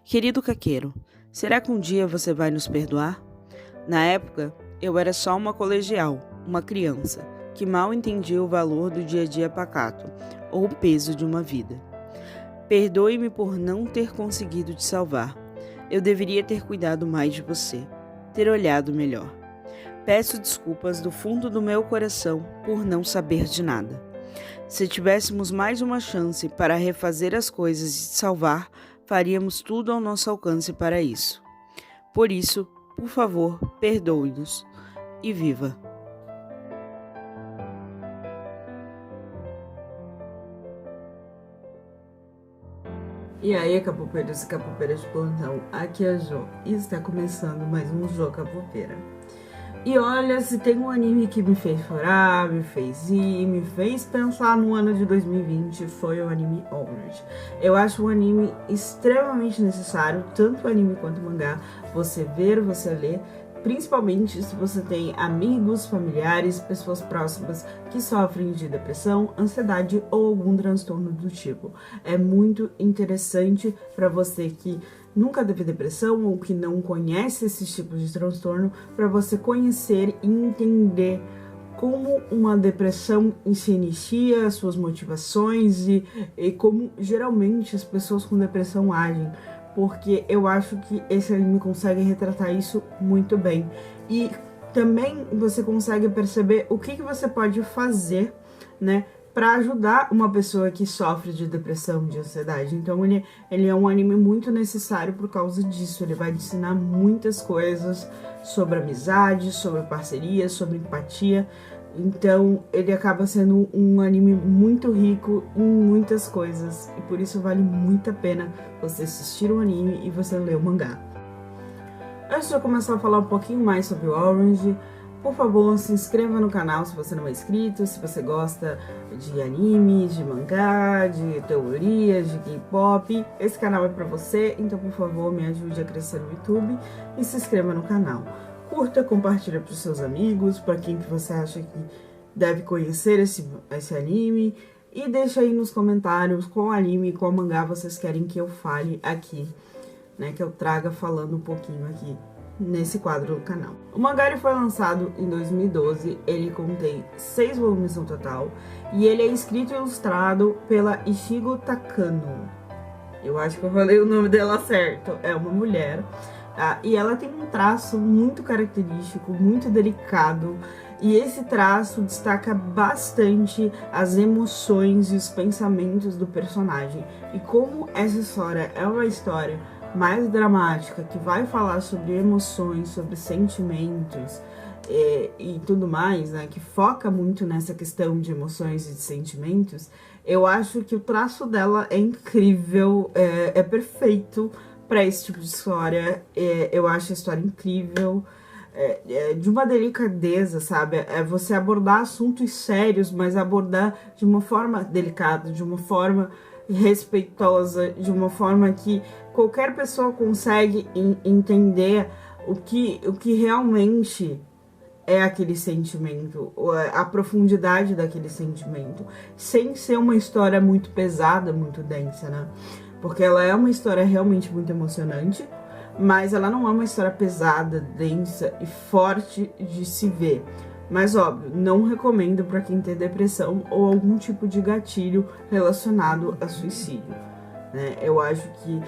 Querido caqueiro, será que um dia você vai nos perdoar? Na época, eu era só uma colegial, uma criança, que mal entendia o valor do dia a dia pacato, ou o peso de uma vida. Perdoe-me por não ter conseguido te salvar. Eu deveria ter cuidado mais de você, ter olhado melhor. Peço desculpas do fundo do meu coração por não saber de nada. Se tivéssemos mais uma chance para refazer as coisas e te salvar, faríamos tudo ao nosso alcance para isso. Por isso, por favor, perdoe-nos e viva! E aí, capopeiros e capopeiras de plantão, aqui é a Jo e está começando mais um Jo Capopeira. E olha, se tem um anime que me fez chorar, me fez rir, me fez pensar no ano de 2020, foi o anime Orange. Eu acho um anime extremamente necessário, tanto o anime quanto o mangá, você ver, você ler, principalmente se você tem amigos, familiares, pessoas próximas que sofrem de depressão, ansiedade ou algum transtorno do tipo. É muito interessante para você que nunca teve depressão ou que não conhece esses tipos de transtorno, para você conhecer e entender como uma depressão se inicia, suas motivações e como geralmente as pessoas com depressão agem. Porque eu acho que esse anime consegue retratar isso muito bem. E também você consegue perceber o que você pode fazer, né, para ajudar uma pessoa que sofre de depressão, de ansiedade. Então ele é um anime muito necessário por causa disso. Ele vai te ensinar muitas coisas sobre amizade, sobre parceria, sobre empatia. Então ele acaba sendo um anime muito rico em muitas coisas. E por isso vale muito a pena você assistir o anime e você ler o mangá. Antes de eu começar a falar um pouquinho mais sobre o Orange, por favor, se inscreva no canal se você não é inscrito, se você gosta de anime, de mangá, de teorias, de K-pop. Esse canal é pra você, então por favor me ajude a crescer no YouTube e se inscreva no canal. Curta, compartilha para os seus amigos, para quem que você acha que deve conhecer esse anime. E deixa aí nos comentários qual anime, qual mangá vocês querem que eu fale aqui, né? Que eu traga falando um pouquinho aqui nesse quadro do canal. O mangá ele foi lançado em 2012, ele contém 6 volumes no total, e ele é escrito e ilustrado pela Ichigo Takano. Eu acho que eu falei o nome dela certo, é uma mulher. E ela tem um traço muito característico, muito delicado, e esse traço destaca bastante as emoções e os pensamentos do personagem. E como essa história é uma história mais dramática, que vai falar sobre emoções, sobre sentimentos e tudo mais, né, que foca muito nessa questão de emoções e de sentimentos, eu acho que o traço dela é incrível, é perfeito para esse tipo de história. Eu acho a história incrível, de uma delicadeza, sabe? É você abordar assuntos sérios, mas abordar de uma forma delicada, de uma forma respeitosa, de uma forma que qualquer pessoa consegue entender o que realmente é aquele sentimento, a profundidade daquele sentimento, sem ser uma história muito pesada, muito densa, né? Porque ela é uma história realmente muito emocionante, mas ela não é uma história pesada, densa e forte de se ver. Mas óbvio, não recomendo para quem tem depressão ou algum tipo de gatilho relacionado a suicídio, né? Eu acho que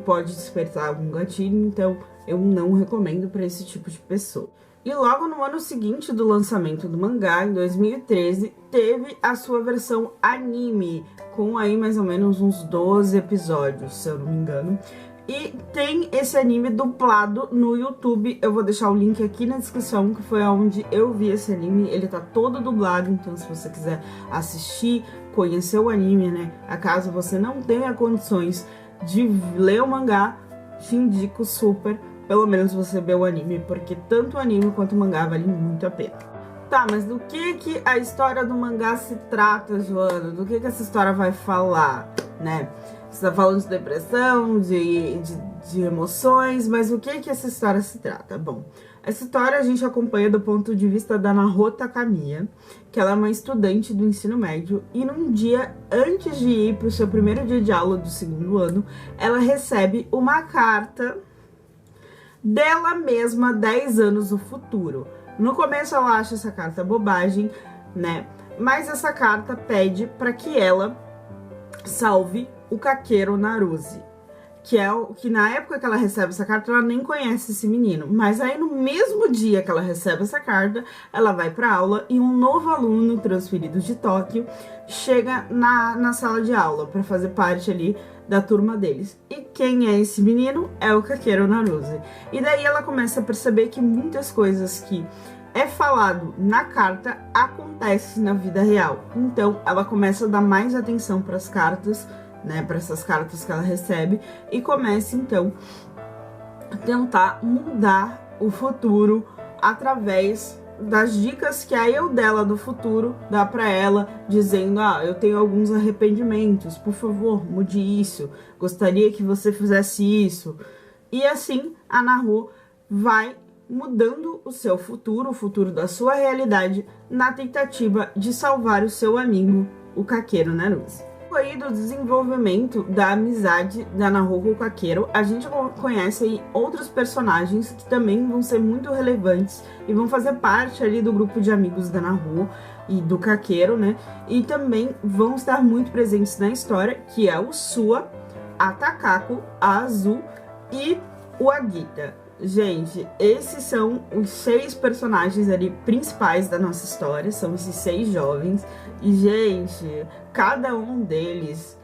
pode despertar algum gatilho, então eu não recomendo para esse tipo de pessoa. E logo no ano seguinte do lançamento do mangá, em 2013, teve a sua versão anime, com aí mais ou menos uns 12 episódios, se eu não me engano. E tem esse anime dublado no YouTube, eu vou deixar o link aqui na descrição, que foi onde eu vi esse anime. Ele tá todo dublado, então se você quiser assistir, conhecer o anime, né, acaso você não tenha condições de ler o mangá, te indico super, pelo menos você ver o anime, porque tanto o anime quanto o mangá vale muito a pena. Tá, mas do que a história do mangá se trata, Joana? Do que essa história vai falar, né? Você tá falando de depressão, de emoções, mas o que essa história se trata? Bom, essa história a gente acompanha do ponto de vista da Naho Takamiya, que ela é uma estudante do ensino médio, e num dia antes de ir para o seu primeiro dia de aula do segundo ano, ela recebe uma carta dela mesma 10 anos no futuro. No começo ela acha essa carta bobagem, né? Mas essa carta pede para que ela salve o Kakeru Naruse, que na época que ela recebe essa carta, ela nem conhece esse menino. Mas aí no mesmo dia que ela recebe essa carta, ela vai para aula e um novo aluno transferido de Tóquio chega na sala de aula para fazer parte ali da turma deles. E quem é esse menino? É o Kakeru Naruse. E daí ela começa a perceber que muitas coisas que é falado na carta acontece na vida real. Então ela começa a dar mais atenção para as cartas, né, para essas cartas que ela recebe, e começa então a tentar mudar o futuro através das dicas que a eu dela do futuro dá para ela, dizendo: eu tenho alguns arrependimentos, por favor, mude isso, gostaria que você fizesse isso. E assim a Naho vai mudando o seu futuro, o futuro da sua realidade, na tentativa de salvar o seu amigo, o Kakeru Naruse. Aí do desenvolvimento da amizade da Naho com o Kakeru, a gente conhece aí outros personagens que também vão ser muito relevantes e vão fazer parte ali do grupo de amigos da Naho e do Kakeru, né? E também vão estar muito presentes na história, que é o Sua, a Takako, a Azu e o Agita. Gente, esses são os 6 personagens ali principais da nossa história, são esses 6 jovens. E, gente, cada um deles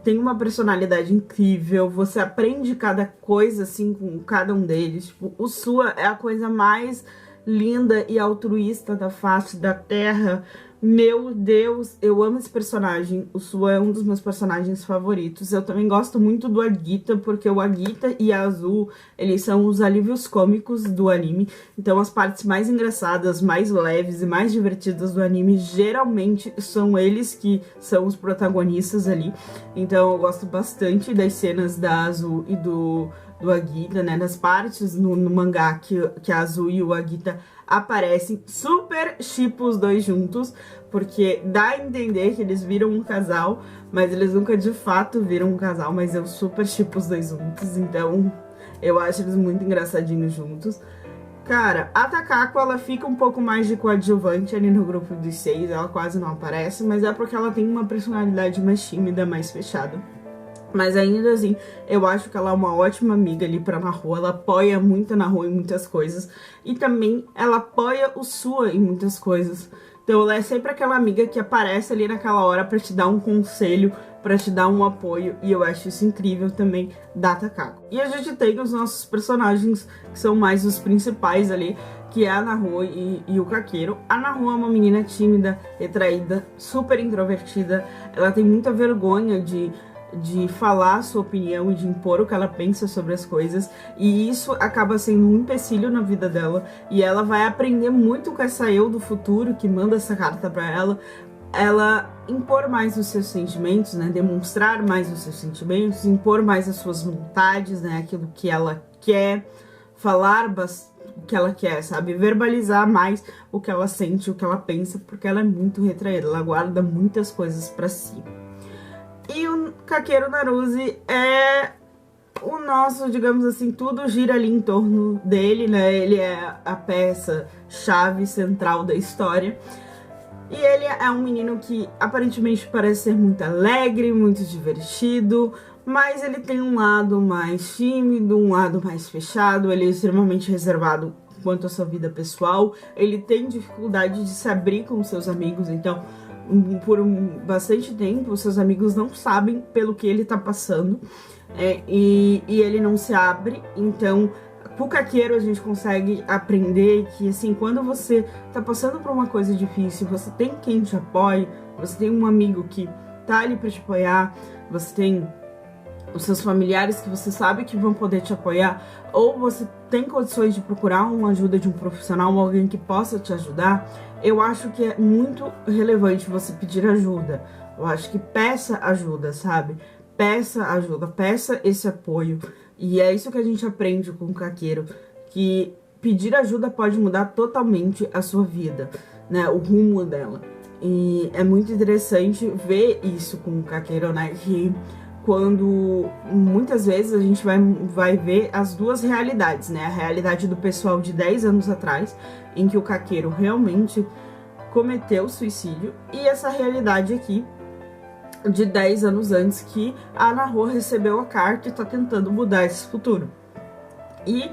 tem uma personalidade incrível, você aprende cada coisa, assim, com cada um deles. Tipo, o Sua é a coisa mais linda e altruísta da face da Terra. Meu Deus, eu amo esse personagem. O Sua é um dos meus personagens favoritos. Eu também gosto muito do Agita, porque o Agita e a Azu, eles são os alívios cômicos do anime. Então as partes mais engraçadas, mais leves e mais divertidas do anime, geralmente são eles que são os protagonistas ali. Então eu gosto bastante das cenas da Azu e do Agita, né? Das partes no mangá que a Azu e o Agita aparecem. Super shippo os dois juntos, porque dá a entender que eles viram um casal, mas eles nunca de fato viram um casal, mas eu super shippo os dois juntos, então eu acho eles muito engraçadinhos juntos. Cara, a Takako, ela fica um pouco mais de coadjuvante ali no grupo dos 6, ela quase não aparece, mas é porque ela tem uma personalidade mais tímida, mais fechada. Mas ainda assim, eu acho que ela é uma ótima amiga ali pra Naho, ela apoia muito a Naho em muitas coisas, e também ela apoia o Sua em muitas coisas. Então ela é sempre aquela amiga que aparece ali naquela hora pra te dar um conselho, pra te dar um apoio, e eu acho isso incrível também da Takako. E a gente tem os nossos personagens, que são mais os principais ali, que é a Naho e o Kakeru. A Naho é uma menina tímida, retraída, super introvertida, ela tem muita vergonha de falar a sua opinião e de impor o que ela pensa sobre as coisas, e isso acaba sendo um empecilho na vida dela, e ela vai aprender muito com essa eu do futuro que manda essa carta pra ela impor mais os seus sentimentos, né, demonstrar mais os seus sentimentos, impor mais as suas vontades, né, aquilo que ela quer, falar o que ela quer, sabe, verbalizar mais o que ela sente, o que ela pensa, porque ela é muito retraída, ela guarda muitas coisas pra si. E o Kakeru Naruse é o nosso, digamos assim, tudo gira ali em torno dele, né? Ele é a peça-chave central da história. E ele é um menino que aparentemente parece ser muito alegre, muito divertido, mas ele tem um lado mais tímido, um lado mais fechado, ele é extremamente reservado quanto à sua vida pessoal, ele tem dificuldade de se abrir com seus amigos, então por bastante tempo, seus amigos não sabem pelo que ele tá passando, e ele não se abre. Então, com o Kakeru a gente consegue aprender que, assim, quando você tá passando por uma coisa difícil, você tem quem te apoie, você tem um amigo que tá ali pra te apoiar, você tem os seus familiares que você sabe que vão poder te apoiar, ou você tem condições de procurar uma ajuda de um profissional, alguém que possa te ajudar. Eu acho que é muito relevante você pedir ajuda. Eu acho que peça ajuda, sabe? peça ajuda, peça esse apoio. E é isso que a gente aprende com o Kakeru, que pedir ajuda pode mudar totalmente a sua vida, né, o rumo dela. E é muito interessante ver isso com o Kakeru, né, que quando muitas vezes a gente vai ver as duas realidades, né, a realidade do pessoal de 10 anos atrás, em que o Kakeru realmente cometeu suicídio, e essa realidade aqui de 10 anos antes, que a Naho recebeu a carta e tá tentando mudar esse futuro. E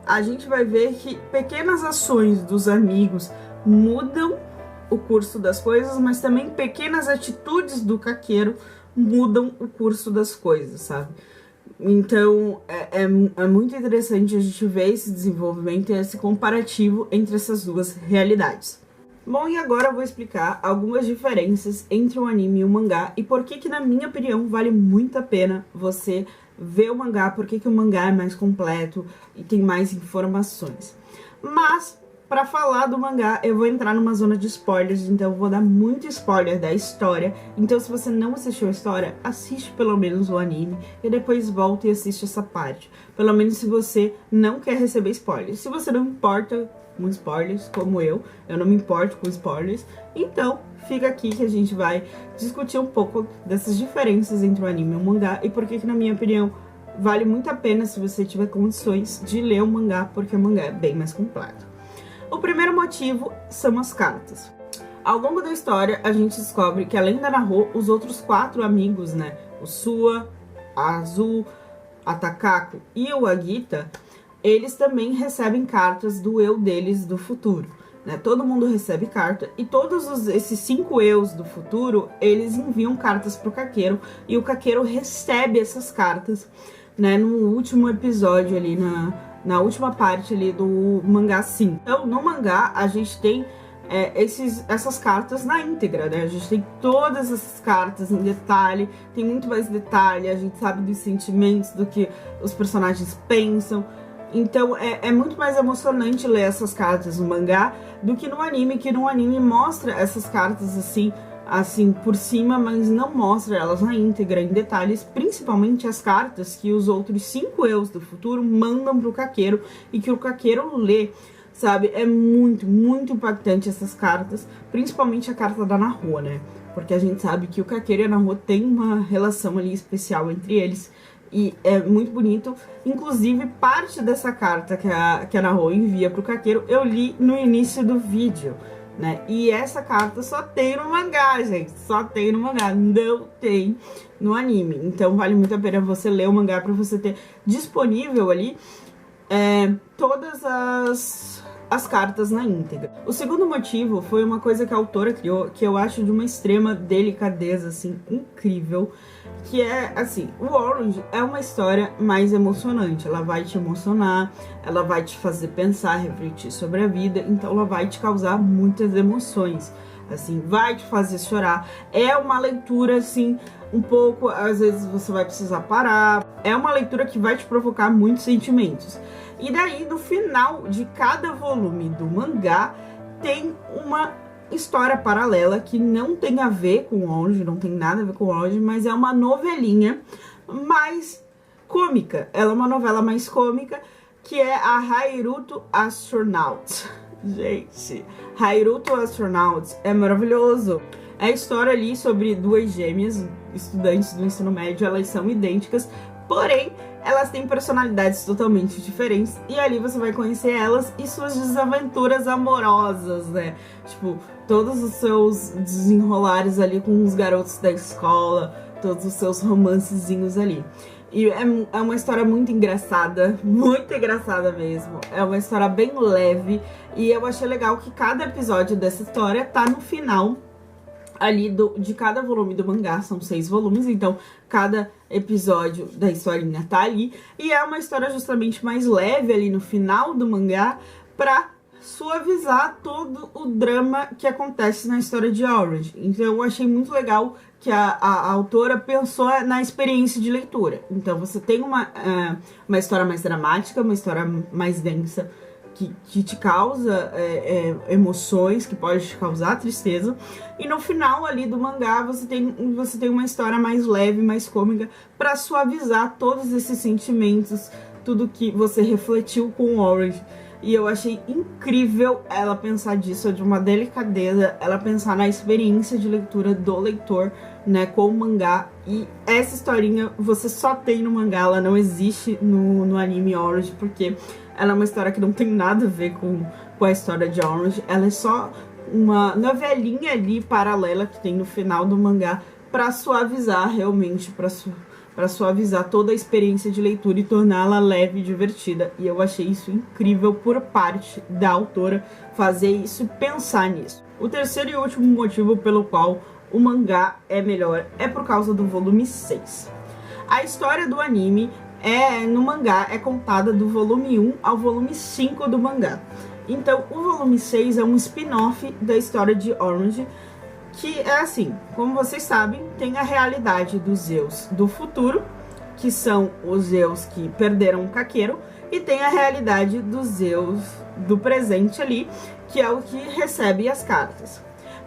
a gente vai ver que pequenas ações dos amigos mudam o curso das coisas, mas também pequenas atitudes do Kakeru mudam o curso das coisas, sabe? Então é muito interessante a gente ver esse desenvolvimento e esse comparativo entre essas duas realidades. Bom, e agora eu vou explicar algumas diferenças entre o anime e o mangá e por que na minha opinião, vale muito a pena você ver o mangá, por que o mangá é mais completo e tem mais informações. Mas, para falar do mangá, eu vou entrar numa zona de spoilers, então eu vou dar muito spoiler da história. Então, se você não assistiu a história, assiste pelo menos o anime e depois volta e assiste essa parte. Pelo menos se você não quer receber spoilers. Se você não importa com spoilers, como eu não me importo com spoilers, então fica aqui que a gente vai discutir um pouco dessas diferenças entre o anime e o mangá e por que na minha opinião vale muito a pena se você tiver condições de ler o mangá, porque o mangá é bem mais completo. O primeiro motivo são as cartas. Ao longo da história, a gente descobre que além da Naho, os outros 4 amigos, né, o Sua, a Azul, a Takako e o Agita, eles também recebem cartas do eu deles do futuro, né? Todo mundo recebe carta e todos esses 5 eus do futuro, eles enviam cartas pro Kakeru e o Kakeru recebe essas cartas, né, no último episódio ali, na última parte ali do mangá 5. Então, no mangá, a gente tem essas cartas na íntegra, né? A gente tem todas essas cartas em detalhe, tem muito mais detalhe, a gente sabe dos sentimentos, do que os personagens pensam. Então é muito mais emocionante ler essas cartas no mangá do que no anime, que no anime mostra essas cartas assim por cima, mas não mostra elas na íntegra, em detalhes, principalmente as cartas que os outros 5 eus do futuro mandam pro Kakeru e que o Kakeru lê, sabe? É muito, muito impactante essas cartas, principalmente a carta da Naho, né? Porque a gente sabe que o Kakeru e a Naho têm uma relação ali especial entre eles. E é muito bonito. Inclusive, parte dessa carta que a Naho envia pro Kakeru, eu li no início do vídeo, né? E essa carta só tem no mangá, gente. Só tem no mangá, não tem no anime. Então, vale muito a pena você ler o mangá pra você ter disponível ali todas as cartas na íntegra. O segundo motivo foi uma coisa que a autora criou, que eu acho de uma extrema delicadeza, assim, incrível. Que é, assim, o Orange é uma história mais emocionante. Ela vai te emocionar, ela vai te fazer pensar, refletir sobre a vida. Então ela vai te causar muitas emoções, assim, vai te fazer chorar. É uma leitura, assim, um pouco, às vezes você vai precisar parar. É uma leitura que vai te provocar muitos sentimentos. E daí, no final de cada volume do mangá, tem uma história paralela que não tem a ver com o Orange, não tem nada a ver com o Orange, mas é uma novelinha mais cômica. Ela é uma novela mais cômica, que é a Hairuto Astronaut. Gente, Hairuto Astronaut é maravilhoso. É a história ali sobre 2 gêmeas, estudantes do ensino médio, elas são idênticas, porém, elas têm personalidades totalmente diferentes, e ali você vai conhecer elas e suas desaventuras amorosas, né? Tipo, todos os seus desenrolares ali com os garotos da escola, todos os seus romancezinhos ali. E é uma história muito engraçada mesmo. É uma história bem leve, e eu achei legal que cada episódio dessa história tá no final ali de cada volume do mangá. São 6 volumes, então cada episódio da historinha tá ali. E é uma história justamente mais leve ali no final do mangá, pra suavizar todo o drama que acontece na história de Orange. Então eu achei muito legal que a autora pensou na experiência de leitura. Então você tem uma história mais dramática, uma história mais densa, que te causa emoções, que pode te causar tristeza. E no final ali do mangá você tem uma história mais leve, mais cômica, para suavizar todos esses sentimentos, tudo que você refletiu com Orange. E eu achei incrível ela pensar disso, de uma delicadeza, ela pensar na experiência de leitura do leitor, né, com o mangá. E essa historinha você só tem no mangá, ela não existe no anime Orange, porque ela é uma história que não tem nada a ver com a história de Orange. Ela é só uma novelinha ali paralela que tem no final do mangá para suavizar realmente, para suavizar toda a experiência de leitura e torná-la leve e divertida. E eu achei isso incrível por parte da autora fazer isso, pensar nisso. O terceiro e último motivo pelo qual o mangá é melhor é por causa do volume 6. A história do anime no mangá é contada do volume 1 ao volume 5 do mangá. Então o volume 6 é um spin-off da história de Orange, que é assim, como vocês sabem, tem a realidade dos Zeus do futuro, que são os Zeus que perderam o Kakeru, e tem a realidade dos Zeus do presente ali, que é o que recebe as cartas.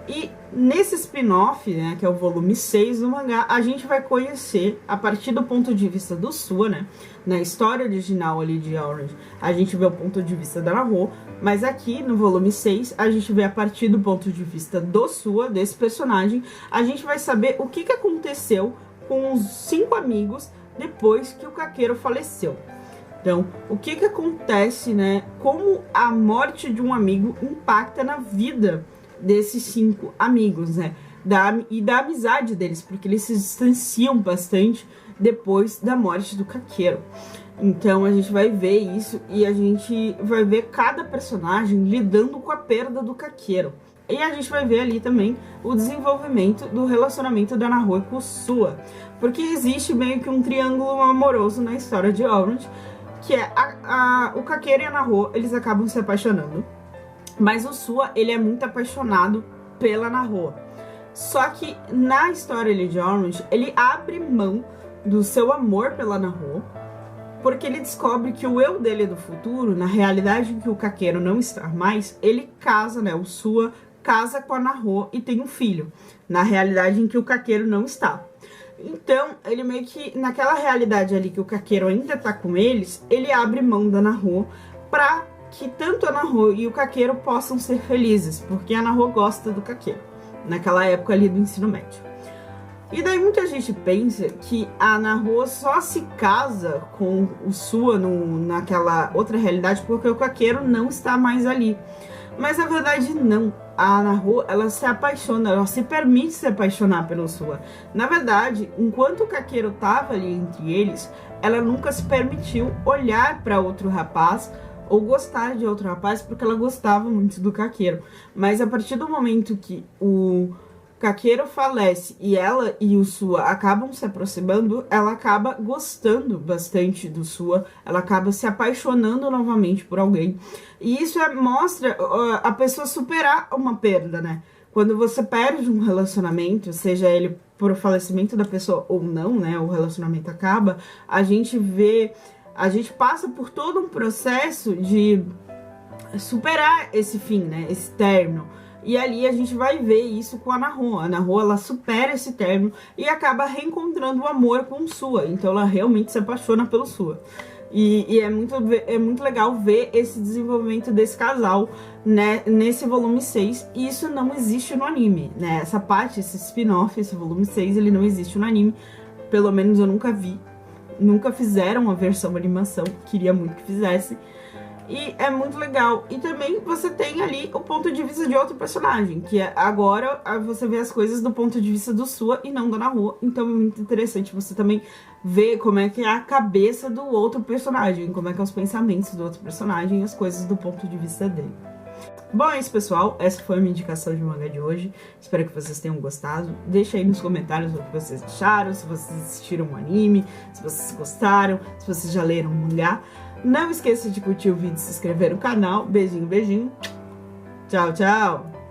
E nesse spin-off, né, que é o volume 6 do mangá, a gente vai conhecer, a partir do ponto de vista do Sua, né, na história original ali de Orange, a gente vê o ponto de vista da Naho, mas aqui no volume 6, a gente vê a partir do ponto de vista do Sua, desse personagem, a gente vai saber o que aconteceu com os 5 amigos depois que o Kakeru faleceu. Então, o que acontece, né, como a morte de um amigo impacta na vida desses 5 amigos, né, e da amizade deles, porque eles se distanciam bastante depois da morte do Kakeru. Então a gente vai ver isso e a gente vai ver cada personagem lidando com a perda do Kakeru. E a gente vai ver ali também o desenvolvimento do relacionamento da Naho com o Sua, porque existe meio que um triângulo amoroso na história de Orange, que é o Kakeru e a Naho, eles acabam se apaixonando. Mas o Sua, ele é muito apaixonado pela Naho. Só que na história de Orange, ele abre mão do seu amor pela Naho, porque ele descobre que o eu dele do futuro, na realidade em que o Kakeru não está mais, ele casa, né, o Sua casa com a Naho e tem um filho, na realidade em que o Kakeru não está. Então, ele meio que, naquela realidade ali que o Kakeru ainda tá com eles, ele abre mão da Naho pra que tanto a Naho e o Kakeru possam ser felizes, porque a Naho gosta do Kakeru, naquela época ali do ensino médio. E daí muita gente pensa que a Naho só se casa com o Sua naquela outra realidade porque o Kakeru não está mais ali. Mas na verdade não. A Naho, ela se apaixona, ela se permite se apaixonar pelo Sua. Na verdade, enquanto o Kakeru estava ali entre eles, ela nunca se permitiu olhar para outro rapaz ou gostar de outro rapaz, porque ela gostava muito do Kakeru. Mas a partir do momento que o Kakeru falece e ela e o Sua acabam se aproximando, ela acaba gostando bastante do Sua, ela acaba se apaixonando novamente por alguém. E isso mostra a pessoa superar uma perda, né? Quando você perde um relacionamento, seja ele por falecimento da pessoa ou não, né? O relacionamento acaba, a gente passa por todo um processo de superar esse fim, né? Esse término. E ali a gente vai ver isso com a Naho. A Naho, ela supera esse término e acaba reencontrando o amor com o Sua. Então ela realmente se apaixona pelo Sua. E é muito legal ver esse desenvolvimento desse casal, né, nesse volume 6. E isso não existe no anime, né? Essa parte, esse spin-off, esse volume 6, ele não existe no anime. Pelo menos eu nunca vi. Nunca fizeram a versão animação. Queria muito que fizesse. E é muito legal. E também você tem ali o ponto de vista de outro personagem, que é agora você vê as coisas do ponto de vista do Sua e não da Naho. Então é muito interessante você também ver como é que é a cabeça do outro personagem, como é que é os pensamentos do outro personagem e as coisas do ponto de vista dele. Bom, é isso, pessoal. Essa foi a minha indicação de mangá de hoje. Espero que vocês tenham gostado. Deixa aí nos comentários o que vocês acharam, se vocês assistiram o anime, se vocês gostaram, se vocês já leram o mangá. Não esqueça de curtir o vídeo e se inscrever no canal. Beijinho, beijinho. Tchau, tchau.